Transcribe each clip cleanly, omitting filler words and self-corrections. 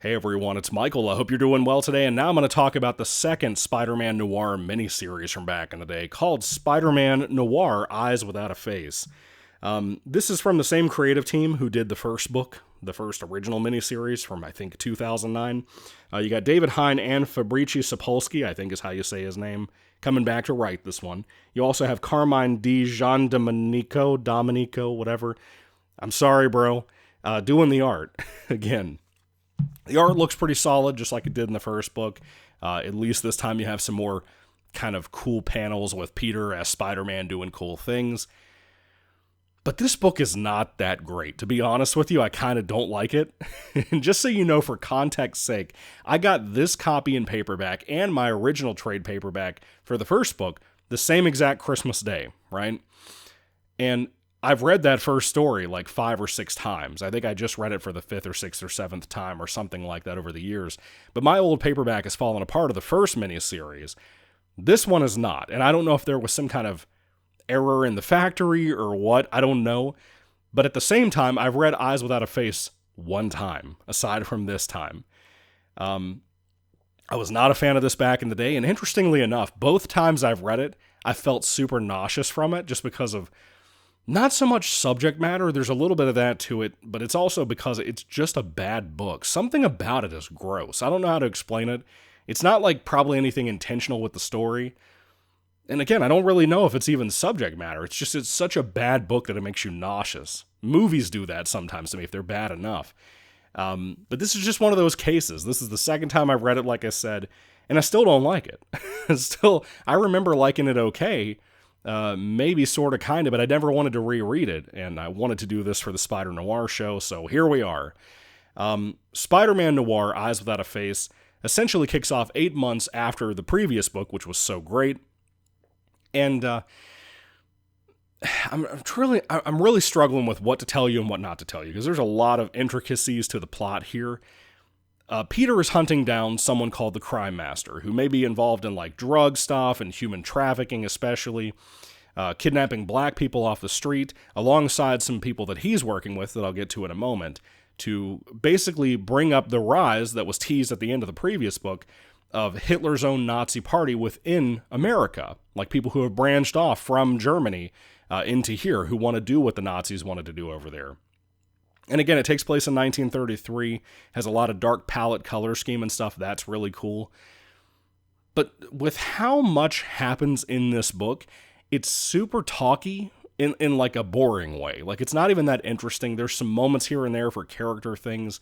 Hey everyone, it's Michael. I hope you're doing well today, and now I'm going to talk about the second Spider-Man Noir miniseries from back in the day called Spider-Man Noir Eyes Without a Face. This is from the same creative team who did the first book, the first original miniseries from, I think, 2009. You got David Hine and Fabrici Sapolsky, I think is how you say his name, coming back to write this one. You also have Carmine Di Domenico, whatever. I'm sorry, bro. Doing the art again. The art looks pretty solid, just like it did in the first book. At least this time you have some more kind of cool panels with Peter as Spider-Man doing cool things. But this book is not that great. To be honest with you, I kind of don't like it. And just so you know, for context's sake, I got this copy in paperback and my original trade paperback for the first book the same exact Christmas day, right? And I've read that first story like 5 or 6 times. I think I just read it for the 5th or 6th or 7th time or something like that over the years. But my old paperback has fallen apart of the first miniseries. This one is not. And I don't know if there was some kind of error in the factory or what. I don't know. But at the same time, I've read Eyes Without a Face one time, aside from this time. I was not a fan of this back in the day. And interestingly enough, both times I've read it, I felt super nauseous from it just because of not so much subject matter, there's a little bit of that to it, but it's also because it's just a bad book. Something about it is gross. I don't know how to explain it. It's not like probably anything intentional with the story. And again, I don't really know if it's even subject matter. It's just, it's such a bad book that it makes you nauseous. Movies do that sometimes to me if they're bad enough. But this is just one of those cases. This is the second time I've read it, like I said, and I still don't like it. I remember liking it okay. Maybe sort of kind of, but I never wanted to reread it, and I wanted to do this for the Spider-Noir show, so here we are. Spider-Man Noir, Eyes Without a Face, essentially kicks off 8 months after the previous book, which was so great, and I'm really struggling with what to tell you and what not to tell you, because there's a lot of intricacies to the plot here. Peter is hunting down someone called the Crime Master, who may be involved in like drug stuff and human trafficking especially, kidnapping black people off the street, alongside some people that he's working with that I'll get to in a moment, to basically bring up the rise that was teased at the end of the previous book of Hitler's own Nazi party within America, like people who have branched off from Germany into here, who want to do what the Nazis wanted to do over there. And again, it takes place in 1933, has a lot of dark palette color scheme and stuff. That's really cool. But with how much happens in this book, it's super talky in like a boring way. Like, it's not even that interesting. There's some moments here and there for character things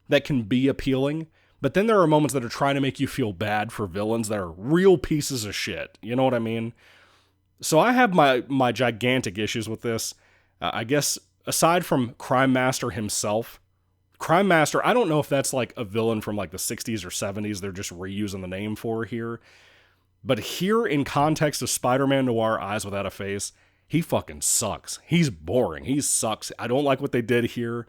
that can be appealing. But then there are moments that are trying to make you feel bad for villains that are real pieces of shit. You know what I mean? So I have my gigantic issues with this. I guess aside from Crime Master himself, Crime Master, I don't know if that's like a villain from like the 60s or 70s they're just reusing the name for here. But here, in context of Spider-Man Noir Eyes Without a Face, he fucking sucks. He's boring. He sucks. I don't like what they did here.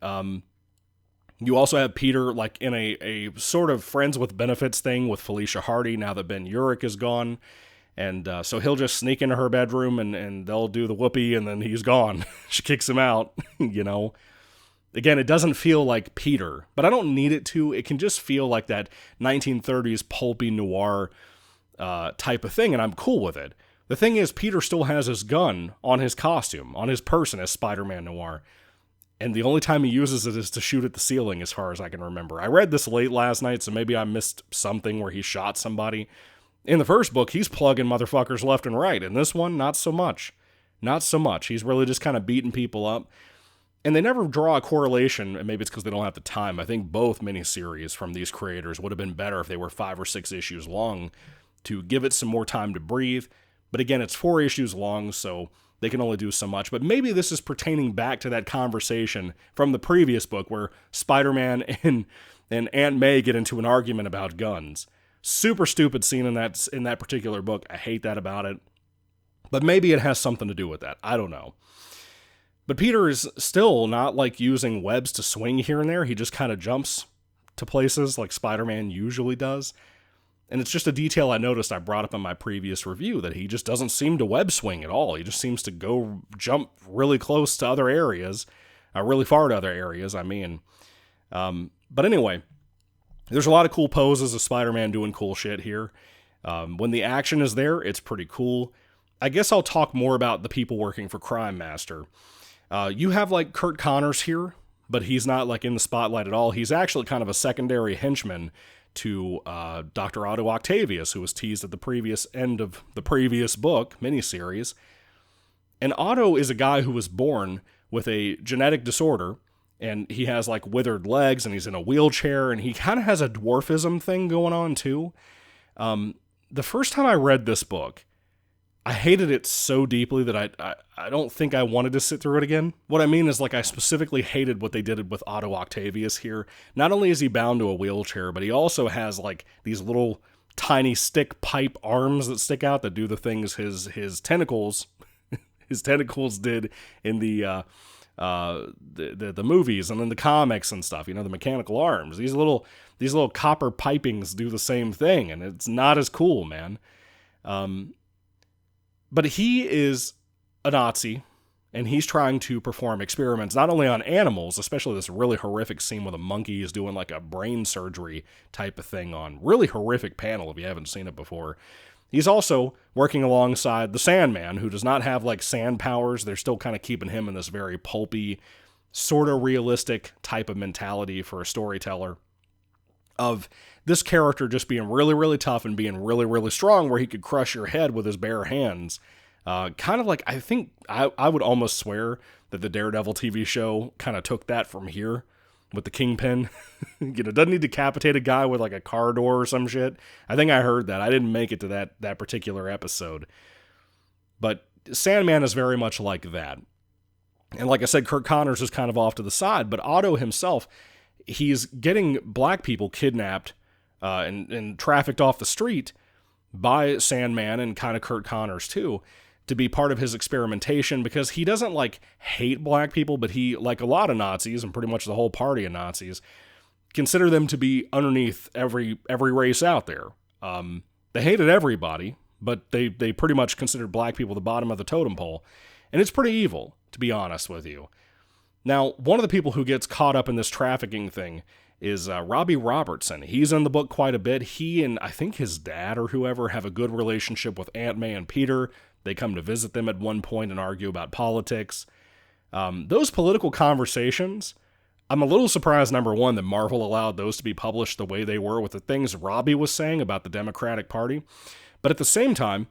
You also have Peter like in a sort of friends with benefits thing with Felicia Hardy now that Ben Urich is gone. And so he'll just sneak into her bedroom and they'll do the whoopee and then he's gone. She kicks him out, you know. Again, it doesn't feel like Peter, but I don't need it to. It can just feel like that 1930s pulpy noir type of thing, and I'm cool with it. The thing is, Peter still has his gun on his costume, on his person as Spider-Man Noir. And the only time he uses it is to shoot at the ceiling, as far as I can remember. I read this late last night, so maybe I missed something where he shot somebody. In the first book, he's plugging motherfuckers left and right. In this one, not so much. Not so much. He's really just kind of beating people up. And they never draw a correlation, and maybe it's because they don't have the time. I think both miniseries from these creators would have been better if they were 5 or 6 issues long to give it some more time to breathe. But again, it's 4 issues long, so they can only do so much. But maybe this is pertaining back to that conversation from the previous book where Spider-Man and Aunt May get into an argument about guns. Super stupid scene in that particular book. I hate that about it. But maybe it has something to do with that. I don't know. But Peter is still not like using webs to swing here and there. He just kind of jumps to places like Spider-Man usually does. And it's just a detail I noticed I brought up in my previous review, that he just doesn't seem to web swing at all. He just seems to jump really close to other areas, really far to other areas, I mean. But anyway, there's a lot of cool poses of Spider-Man doing cool shit here. When the action is there, it's pretty cool. I guess I'll talk more about the people working for Crime Master. You have like Kurt Connors here, but he's not like in the spotlight at all. He's actually kind of a secondary henchman to Dr. Otto Octavius, who was teased at the previous end of the previous book, miniseries. And Otto is a guy who was born with a genetic disorder, and he has like withered legs, and he's in a wheelchair, and he kind of has a dwarfism thing going on too. The first time I read this book, I hated it so deeply that I don't think I wanted to sit through it again. What I mean is, like, I specifically hated what they did with Otto Octavius here. Not only is he bound to a wheelchair, but he also has, like, these little tiny stick pipe arms that stick out that do the things his tentacles did in the movies and in the comics and stuff. You know, the mechanical arms. These little copper pipings do the same thing, and it's not as cool, man. But he is a Nazi, and he's trying to perform experiments not only on animals, especially this really horrific scene where the monkey is doing like a brain surgery type of thing on. Really horrific panel if you haven't seen it before. He's also working alongside the Sandman, who does not have like sand powers. They're still kind of keeping him in this very pulpy, sort of realistic type of mentality for a storyteller. Of this character just being really, really tough and being really, really strong, where he could crush your head with his bare hands. Kind of like, I think, I would almost swear that the Daredevil TV show kind of took that from here with the Kingpin. You know, doesn't he decapitate a guy with like a car door or some shit? I think I heard that. I didn't make it to that particular episode. But Sandman is very much like that. And like I said, Kurt Connors is kind of off to the side, but Otto himself, he's getting black people kidnapped and trafficked off the street by Sandman and kind of Kurt Connors too, to be part of his experimentation, because he doesn't like hate black people, but he, like a lot of Nazis and pretty much the whole party of Nazis, consider them to be underneath every race out there. They hated everybody, but they pretty much considered black people the bottom of the totem pole. And it's pretty evil, to be honest with you. Now, one of the people who gets caught up in this trafficking thing is Robbie Robertson. He's in the book quite a bit. He and I think his dad or whoever have a good relationship with Aunt May and Peter. They come to visit them at one point and argue about politics. Those political conversations, I'm a little surprised, number one, that Marvel allowed those to be published the way they were with the things Robbie was saying about the Democratic Party. But at the same time,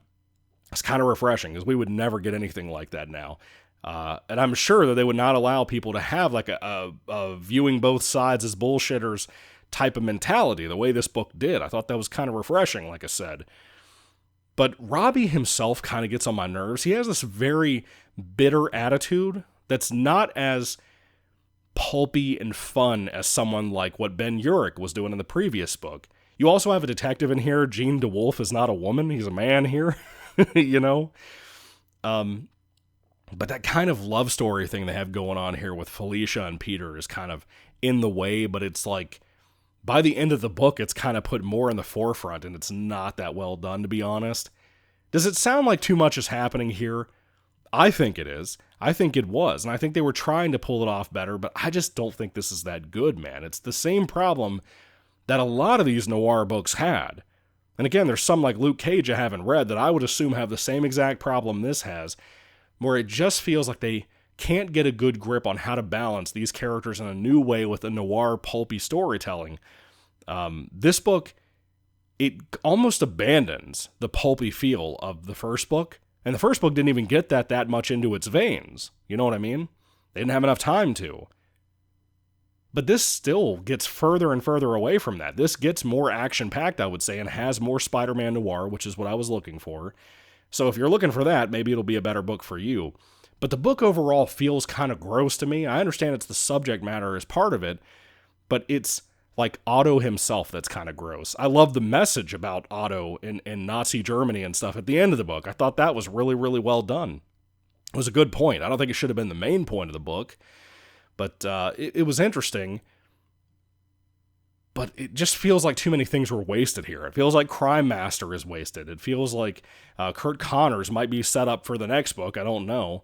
it's kind of refreshing, because we would never get anything like that now. And I'm sure that they would not allow people to have like a viewing both sides as bullshitters type of mentality the way this book did. I thought that was kind of refreshing, like I said. But Robbie himself kind of gets on my nerves. He has this very bitter attitude that's not as pulpy and fun as someone like what Ben Urich was doing in the previous book. You also have a detective in here. Gene DeWolf is not a woman. He's a man here, you know? But that kind of love story thing they have going on here with Felicia and Peter is kind of in the way, but it's like, by the end of the book, it's kind of put more in the forefront, and it's not that well done, to be honest. Does it sound like too much is happening here? I think it is. I think it was, and I think they were trying to pull it off better, but I just don't think this is that good, man. It's the same problem that a lot of these noir books had. And again, there's some like Luke Cage I haven't read that I would assume have the same exact problem this has, where it just feels like they can't get a good grip on how to balance these characters in a new way with a noir pulpy storytelling. This book, it almost abandons the pulpy feel of the first book, and the first book didn't even get that much into its veins. You know what I mean? They didn't have enough time to. But this still gets further and further away from that. This gets more action-packed, I would say, and has more Spider-Man noir, which is what I was looking for. So if you're looking for that, maybe it'll be a better book for you. But the book overall feels kind of gross to me. I understand it's the subject matter as part of it, but it's like Otto himself that's kind of gross. I love the message about Otto in Nazi Germany and stuff at the end of the book. I thought that was really, really well done. It was a good point. I don't think it should have been the main point of the book, but it was interesting. But it just feels like too many things were wasted here. It feels like Crime Master is wasted. It feels like Kurt Connors might be set up for the next book. I don't know.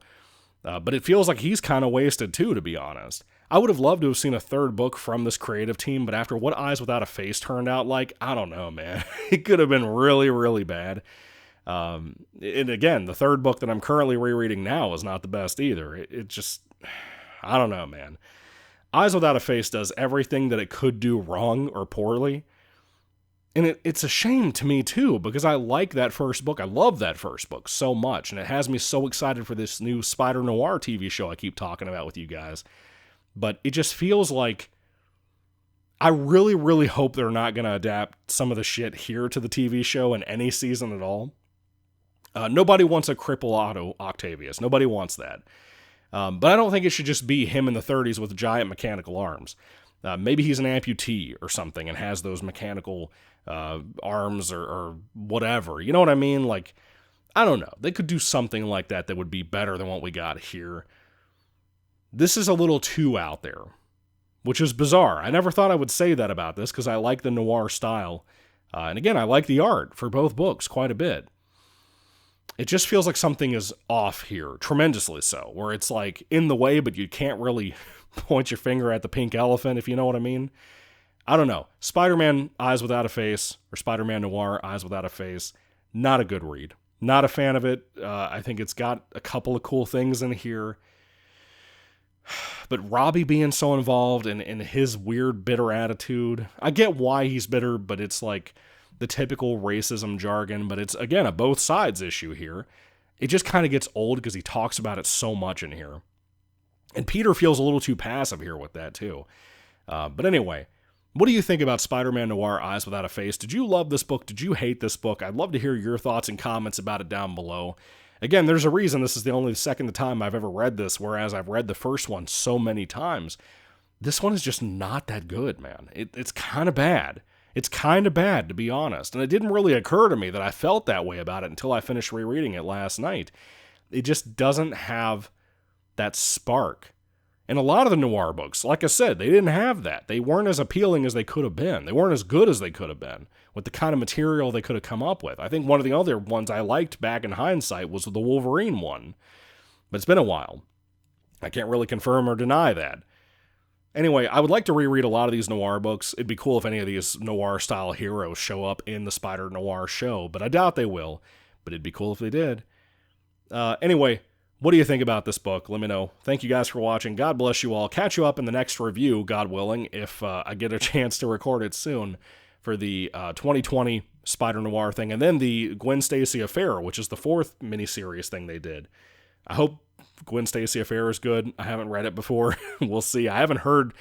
But it feels like he's kind of wasted too, to be honest. I would have loved to have seen a third book from this creative team, but after what Eyes Without a Face turned out like, I don't know, man. It could have been really, really bad. And again, the third book that I'm currently rereading now is not the best either. It just, I don't know, man. Eyes Without a Face does everything that it could do wrong or poorly. And it's a shame to me, too, because I like that first book. I love that first book so much, and it has me so excited for this new spider-noir TV show I keep talking about with you guys. But it just feels like I really, really hope they're not going to adapt some of the shit here to the TV show in any season at all. Nobody wants a cripple Otto Octavius. Nobody wants that. But I don't think it should just be him in the 30s with giant mechanical arms. Maybe he's an amputee or something and has those mechanical arms or whatever. You know what I mean? Like, I don't know. They could do something like that that would be better than what we got here. This is a little too out there, which is bizarre. I never thought I would say that about this because I like the noir style. And again, I like the art for both books quite a bit. It just feels like something is off here, tremendously so, where it's like in the way, but you can't really point your finger at the pink elephant, if you know what I mean. I don't know. Spider-Man Eyes Without a Face, or Spider-Man Noir Eyes Without a Face, not a good read. Not a fan of it. I think it's got a couple of cool things in here. But Robbie being so involved in his weird, bitter attitude, I get why he's bitter, but it's like the typical racism jargon, but it's, again, a both sides issue here. It just kind of gets old because he talks about it so much in here. And Peter feels a little too passive here with that, too. But anyway, what do you think about Spider-Man Noir Eyes Without a Face? Did you love this book? Did you hate this book? I'd love to hear your thoughts and comments about it down below. Again, there's a reason this is the only second time I've ever read this, whereas I've read the first one so many times. This one is just not that good, man. It's kind of bad. It's kind of bad, to be honest. And it didn't really occur to me that I felt that way about it until I finished rereading it last night. It just doesn't have that spark. And a lot of the noir books, like I said, they didn't have that. They weren't as appealing as they could have been. They weren't as good as they could have been with the kind of material they could have come up with. I think one of the other ones I liked back in hindsight was the Wolverine one. But it's been a while. I can't really confirm or deny that. Anyway, I would like to reread a lot of these noir books. It'd be cool if any of these noir-style heroes show up in the Spider-Noir show, but I doubt they will. But it'd be cool if they did. Anyway, what do you think about this book? Let me know. Thank you guys for watching. God bless you all. Catch you up in the next review, God willing, if I get a chance to record it soon for the 2020 Spider-Noir thing, and then the Gwen Stacy Affair, which is the fourth miniseries thing they did. I hope Gwen Stacy Affair is good. I haven't read it before. We'll see. I haven't heard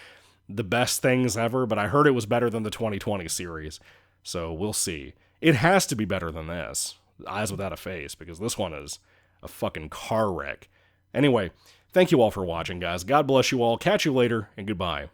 the best things ever, but I heard it was better than the 2020 series. So we'll see. It has to be better than this, Eyes Without a Face, because this one is a fucking car wreck. Anyway, thank you all for watching, guys. God bless you all. Catch you later, and goodbye.